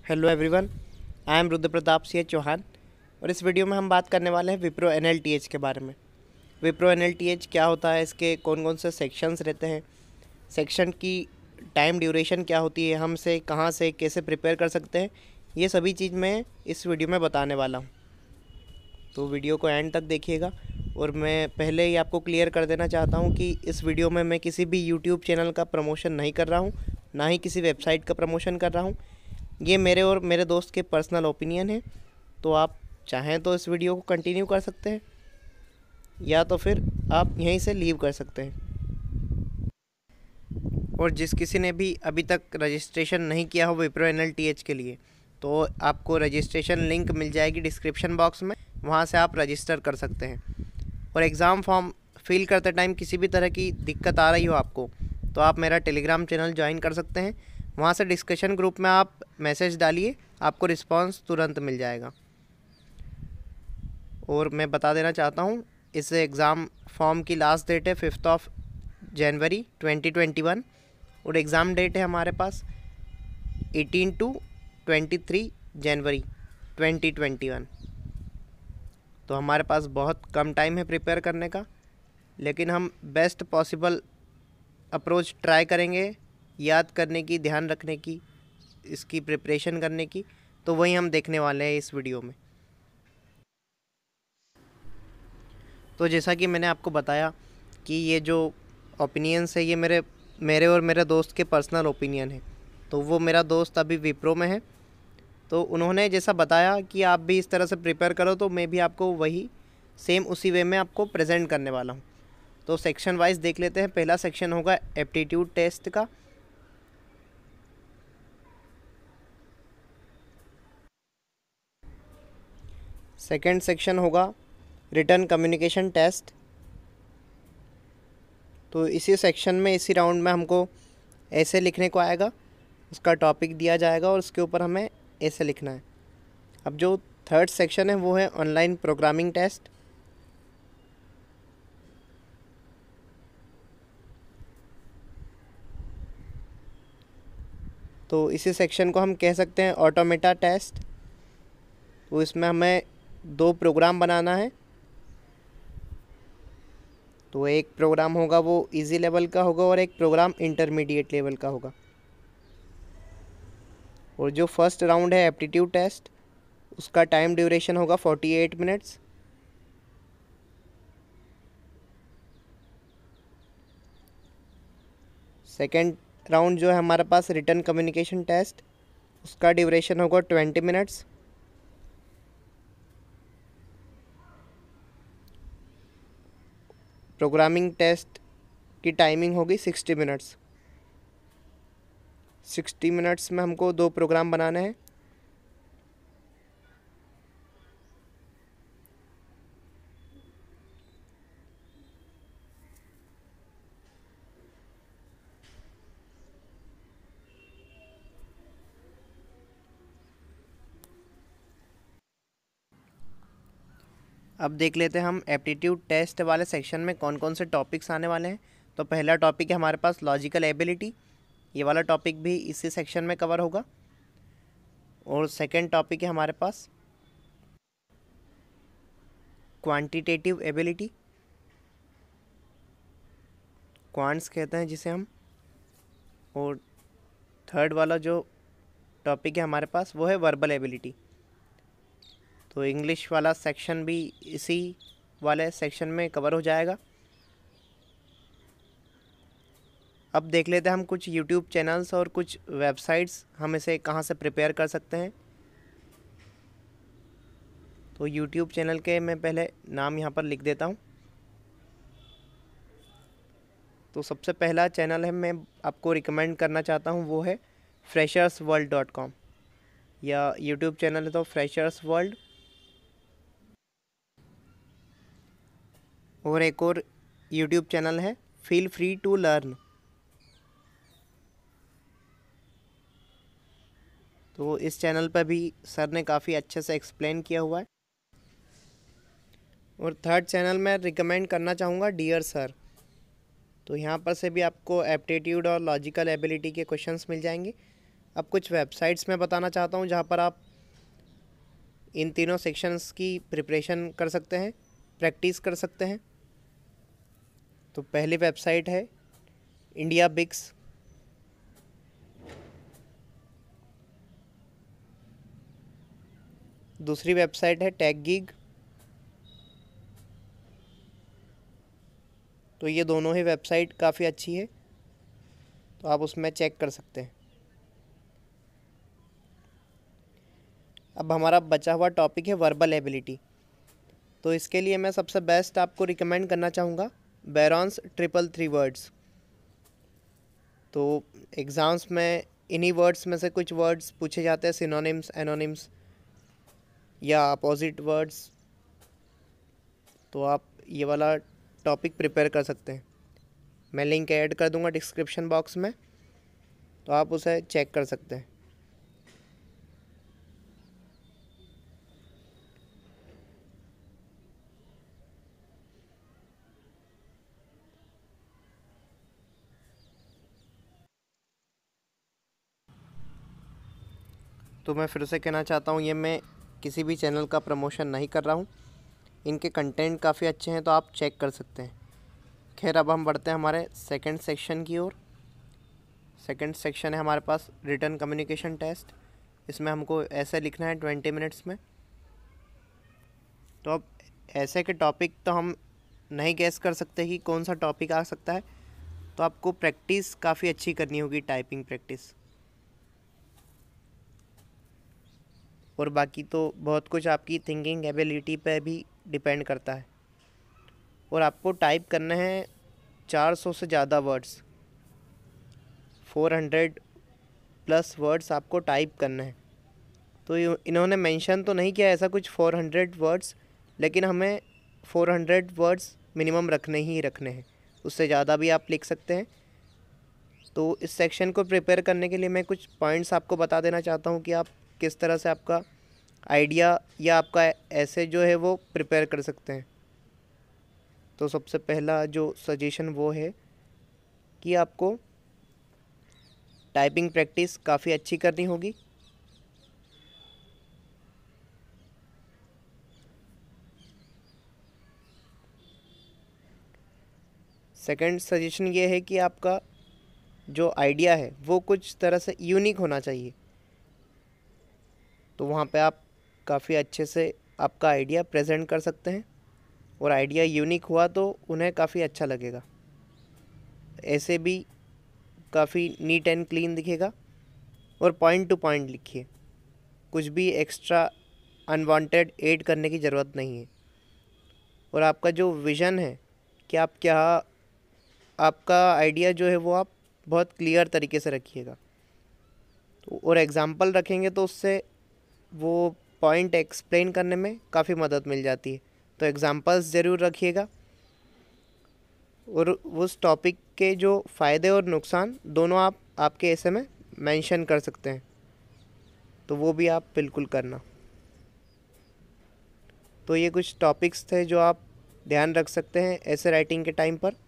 Hello everyone, I am Rudra Pratap Singh Chauhan और इस video में हम बात करने वाले हैं विप्रो एनएलटीएच के बारे में। विप्रो एनएलटीएच क्या होता है, इसके कौन कौन से सेक्शंस रहते हैं, सेक्शन की टाइम ड्यूरेशन क्या होती है, हम से कहाँ से कैसे प्रिपेयर कर सकते हैं, ये सभी चीज़ मैं इस वीडियो में बताने वाला हूँ। तो वीडियो को एंड तक देखिएगा। और मैं पहले ही आपको क्लियर कर देना चाहता हूँ कि इस वीडियो में मैं किसी भी यूट्यूब चैनल का प्रमोशन नहीं कर रहा हूँ, ना ही किसी वेबसाइट का प्रमोशन कर रहा हूँ। ये मेरे और मेरे दोस्त के पर्सनल ओपिनियन है। तो आप चाहें तो इस वीडियो को कंटिन्यू कर सकते हैं या तो फिर आप यहीं से लीव कर सकते हैं। और जिस किसी ने भी अभी तक रजिस्ट्रेशन नहीं किया हो विप्रो एनएलटीएच के लिए, तो आपको रजिस्ट्रेशन लिंक मिल जाएगी डिस्क्रिप्शन बॉक्स में, वहाँ से आप रजिस्टर कर सकते हैं। और एग्ज़ाम फॉर्म फिल करते टाइम किसी भी तरह की दिक्कत आ रही हो आपको, तो आप मेरा टेलीग्राम चैनल ज्वाइन कर सकते हैं। वहाँ से डिस्कशन ग्रुप में आप मैसेज डालिए, आपको रिस्पांस तुरंत मिल जाएगा। और मैं बता देना चाहता हूँ, इस एग्ज़ाम फॉर्म की लास्ट डेट है 5 जनवरी 2021 और एग्ज़ाम डेट है हमारे पास 18 to 23 जनवरी 2021। तो हमारे पास बहुत कम टाइम है प्रिपेयर करने का, लेकिन हम बेस्ट पॉसिबल अप्रोच ट्राई करेंगे याद करने की, ध्यान रखने की, इसकी प्रिपरेशन करने की। तो वही हम देखने वाले हैं इस वीडियो में। तो जैसा कि मैंने आपको बताया कि ये जो ओपिनियंस है ये मेरे और मेरे दोस्त के पर्सनल ओपिनियन है। तो वो मेरा दोस्त अभी विप्रो में है, तो उन्होंने जैसा बताया कि आप भी इस तरह से प्रिपेयर करो, तो मैं भी आपको वही सेम उसी वे में आपको प्रेजेंट करने वाला हूँ। तो सेक्शन वाइज देख लेते हैं। पहला सेक्शन होगा एप्टीट्यूड टेस्ट का। सेकंड सेक्शन होगा रिटन कम्युनिकेशन टेस्ट। तो इसी सेक्शन में, इसी राउंड में हमको ऐसे लिखने को आएगा, उसका टॉपिक दिया जाएगा और उसके ऊपर हमें ऐसे लिखना है। अब जो थर्ड सेक्शन है वो है ऑनलाइन प्रोग्रामिंग टेस्ट। तो इसी सेक्शन को हम कह सकते हैं ऑटोमेटा टेस्ट। तो इसमें हमें 2 प्रोग्राम बनाना है। तो एक प्रोग्राम होगा वो इजी लेवल का होगा और एक प्रोग्राम इंटरमीडिएट लेवल का होगा। और जो फर्स्ट राउंड है एप्टीट्यूड टेस्ट, उसका टाइम ड्यूरेशन होगा 48 मिनट्स। सेकेंड राउंड जो है हमारे पास रिटन कम्युनिकेशन टेस्ट, उसका ड्यूरेशन होगा 20 मिनट्स। प्रोग्रामिंग टेस्ट की टाइमिंग होगी 60 मिनट्स। 60 मिनट्स में हमको 2 प्रोग्राम बनाने हैं। अब देख लेते हैं हम एप्टीट्यूड टेस्ट वाले सेक्शन में कौन कौन से टॉपिक्स आने वाले हैं। तो पहला टॉपिक है हमारे पास लॉजिकल एबिलिटी। ये वाला टॉपिक भी इसी सेक्शन में कवर होगा। और सेकंड टॉपिक है हमारे पास क्वांटिटेटिव एबिलिटी, क्वांट्स कहते हैं जिसे हम। और थर्ड वाला जो टॉपिक है हमारे पास वो है वर्बल एबिलिटी। तो इंग्लिश वाला सेक्शन भी इसी वाले सेक्शन में कवर हो जाएगा। अब देख लेते हैं हम कुछ यूट्यूब चैनल्स और कुछ वेबसाइट्स हम इसे कहाँ से प्रिपेयर कर सकते हैं। तो यूट्यूब चैनल के मैं पहले नाम यहाँ पर लिख देता हूँ। तो सबसे पहला चैनल है मैं आपको रिकमेंड करना चाहता हूँ, वो है freshersworld.com, या यूट्यूब चैनल है तो फ्रेशर्स वर्ल्ड। और एक और यूट्यूब चैनल है फील फ्री टू लर्न। तो इस चैनल पर भी सर ने काफ़ी अच्छे से एक्सप्लेन किया हुआ है। और थर्ड चैनल मैं रिकमेंड करना चाहूँगा डियर सर। तो यहाँ पर से भी आपको एप्टीट्यूड और लॉजिकल एबिलिटी के क्वेश्चंस मिल जाएंगे। अब कुछ वेबसाइट्स मैं बताना चाहता हूँ जहाँ पर आप इन तीनों सेक्शंस की प्रिपरेशन कर सकते हैं, प्रैक्टिस कर सकते हैं। तो पहली वेबसाइट है इंडिया बिक्स। दूसरी वेबसाइट है टेकगिग। तो ये दोनों ही वेबसाइट काफ़ी अच्छी है, तो आप उसमें चेक कर सकते हैं। अब हमारा बचा हुआ टॉपिक है वर्बल एबिलिटी। तो इसके लिए मैं सबसे बेस्ट आपको रिकमेंड करना चाहूँगा बैरॉन्स 333 वर्ड्स। तो एग्ज़ाम्स में इन्हीं वर्ड्स में से कुछ वर्ड्स पूछे जाते हैं, सिनोनिम्स, एनोनिम्स या अपोजिट वर्ड्स। तो आप ये वाला टॉपिक प्रिपेयर कर सकते हैं। मैं लिंक ऐड कर दूंगा डिस्क्रिप्शन बॉक्स में, तो आप उसे चेक कर सकते हैं। तो मैं फिर से कहना चाहता हूँ, ये मैं किसी भी चैनल का प्रमोशन नहीं कर रहा हूँ। इनके कंटेंट काफ़ी अच्छे हैं, तो आप चेक कर सकते हैं। खैर, अब हम बढ़ते हैं हमारे सेकंड सेक्शन की ओर। सेकंड सेक्शन है हमारे पास रिटन कम्युनिकेशन टेस्ट। इसमें हमको ऐसे लिखना है 20 मिनट्स में। तो अब ऐसे के टॉपिक तो हम नहीं गैस कर सकते कि कौन सा टॉपिक आ सकता है, तो आपको प्रैक्टिस काफ़ी अच्छी करनी होगी, टाइपिंग प्रैक्टिस। और बाकी तो बहुत कुछ आपकी थिंकिंग एबिलिटी पे भी डिपेंड करता है। और आपको टाइप करना है 400 से ज़्यादा वर्ड्स, 400 प्लस वर्ड्स आपको टाइप करना है। तो इन्होंने मेंशन तो नहीं किया ऐसा कुछ 400 वर्ड्स, लेकिन हमें 400 वर्ड्स मिनिमम रखने ही रखने हैं। उससे ज़्यादा भी आप लिख सकते हैं। तो इस सेक्शन को प्रिपेयर करने के लिए मैं कुछ पॉइंट्स आपको बता देना चाहता हूँ कि आप किस तरह से आपका आइडिया या आपका ऐसे जो है वो प्रिपेयर कर सकते हैं। तो सबसे पहला जो सजेशन वो है कि आपको टाइपिंग प्रैक्टिस काफ़ी अच्छी करनी होगी। सेकंड सजेशन ये है कि आपका जो आइडिया है वो कुछ तरह से यूनिक होना चाहिए। तो वहाँ पे आप काफ़ी अच्छे से आपका आइडिया प्रेजेंट कर सकते हैं, और आइडिया यूनिक हुआ तो उन्हें काफ़ी अच्छा लगेगा। ऐसे भी काफ़ी नीट एंड क्लीन दिखेगा। और पॉइंट टू पॉइंट लिखिए, कुछ भी एक्स्ट्रा अनवांटेड ऐड करने की ज़रूरत नहीं है। और आपका जो विज़न है कि आप क्या, आपका आइडिया जो है वो आप बहुत क्लियर तरीके से रखिएगा। तो और एग्ज़ाम्पल रखेंगे तो उससे वो पॉइंट एक्सप्लेन करने में काफ़ी मदद मिल जाती है। तो एग्ज़ाम्पल्स ज़रूर रखिएगा। और उस टॉपिक के जो फ़ायदे और नुकसान दोनों आप आपके ऐसे में मेंशन कर सकते हैं, तो वो भी आप बिल्कुल करना। तो ये कुछ टॉपिक्स थे जो आप ध्यान रख सकते हैं ऐसे राइटिंग के टाइम पर।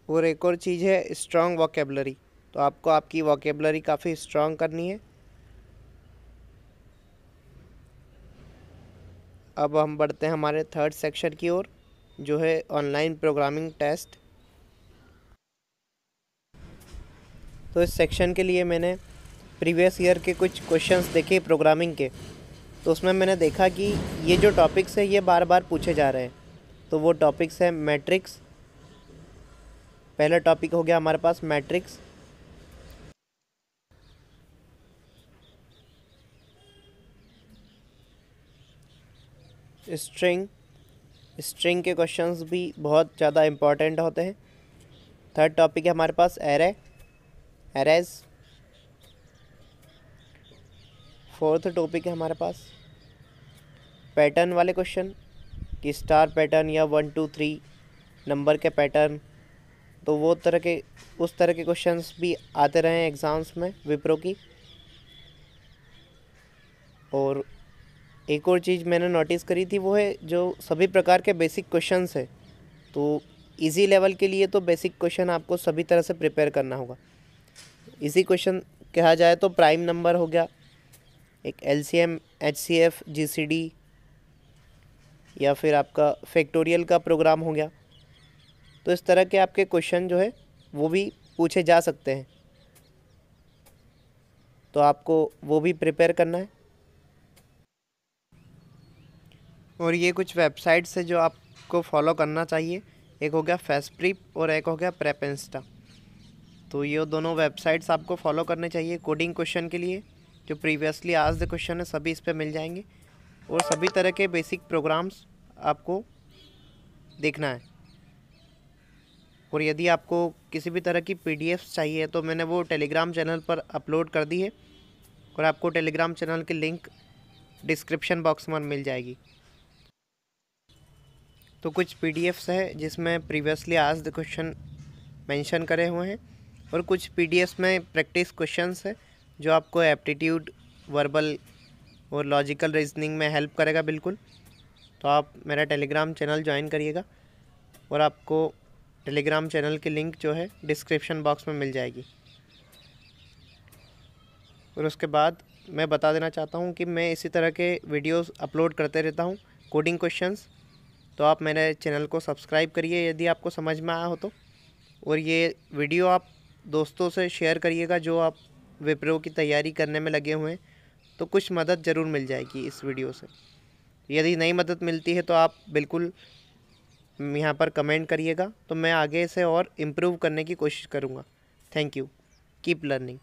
और एक और चीज़ है स्ट्रॉन्ग वोकेबलरी। तो आपको आपकी वोकेबलरी काफ़ी स्ट्रॉन्ग करनी है। अब हम बढ़ते हैं हमारे थर्ड सेक्शन की ओर, जो है ऑनलाइन प्रोग्रामिंग टेस्ट। तो इस सेक्शन के लिए मैंने प्रीवियस ईयर के कुछ क्वेश्चंस देखे प्रोग्रामिंग के। तो उसमें मैंने देखा कि ये जो टॉपिक्स है ये बार बार पूछे जा रहे हैं। तो वो टॉपिक्स है मैट्रिक्स। पहला टॉपिक हो गया हमारे पास मैट्रिक्स। स्ट्रिंग, स्ट्रिंग के क्वेश्चंस भी बहुत ज़्यादा इम्पॉर्टेंट होते हैं। थर्ड टॉपिक है हमारे पास एरे, एरेज। फोर्थ टॉपिक है हमारे पास पैटर्न वाले क्वेश्चन, कि स्टार पैटर्न या 1 2 3 नंबर के पैटर्न। तो वो तरह के, उस तरह के क्वेश्चंस भी आते रहे हैं एग्ज़ाम्स में विप्रो की। और एक और चीज़ मैंने नोटिस करी थी वो है जो सभी प्रकार के बेसिक क्वेश्चंस है। तो इजी लेवल के लिए तो बेसिक क्वेश्चन आपको सभी तरह से प्रिपेयर करना होगा। इजी क्वेश्चन कहा जाए तो प्राइम नंबर हो गया, एक एलसीएम, एचसीएफ, जीसीडी, या फिर आपका फैक्टोरियल का प्रोग्राम हो गया। तो इस तरह के आपके क्वेश्चन जो है वो भी पूछे जा सकते हैं, तो आपको वो भी प्रिपेयर करना है। और ये कुछ वेबसाइट्स है जो आपको फॉलो करना चाहिए। एक हो गया फेस्प्रीप और एक हो गया प्रेप इंस्टा। तो ये दोनों वेबसाइट्स आपको फॉलो करने चाहिए कोडिंग क्वेश्चन के लिए। जो प्रीवियसली आस्क्ड क्वेश्चन है सभी इस पे मिल जाएंगे, और सभी तरह के बेसिक प्रोग्राम्स आपको देखना है। और यदि आपको किसी भी तरह की पीडीएफ्स चाहिए तो मैंने वो टेलीग्राम चैनल पर अपलोड कर दी है, और आपको टेलीग्राम चैनल की लिंक डिस्क्रिप्शन बॉक्स में मिल जाएगी। तो कुछ पीडीएफ्स है जिसमें प्रीवियसली आस्क्ड क्वेश्चन मेंशन करे हुए हैं, और कुछ पीडीएफ्स में प्रैक्टिस क्वेश्चंस है जो आपको एप्टीट्यूड, वर्बल और लॉजिकल रीजनिंग में हेल्प करेगा बिल्कुल। तो आप मेरा टेलीग्राम चैनल ज्वाइन करिएगा, और आपको टेलीग्राम चैनल की लिंक जो है डिस्क्रिप्शन बॉक्स में मिल जाएगी। और उसके बाद मैं बता देना चाहता हूँ कि मैं इसी तरह के वीडियोस अपलोड करते रहता हूँ कोडिंग क्वेश्चंस। तो आप मेरे चैनल को सब्सक्राइब करिए यदि आपको समझ में आया हो तो, और ये वीडियो आप दोस्तों से शेयर करिएगा जो आप विप्रो की तैयारी करने में लगे हुए हैं। तो कुछ मदद ज़रूर मिल जाएगी इस वीडियो से। यदि नई मदद मिलती है तो आप बिल्कुल यहाँ पर कमेंट करिएगा, तो मैं आगे से और इम्प्रूव करने की कोशिश करूँगा। Thank you. Keep learning.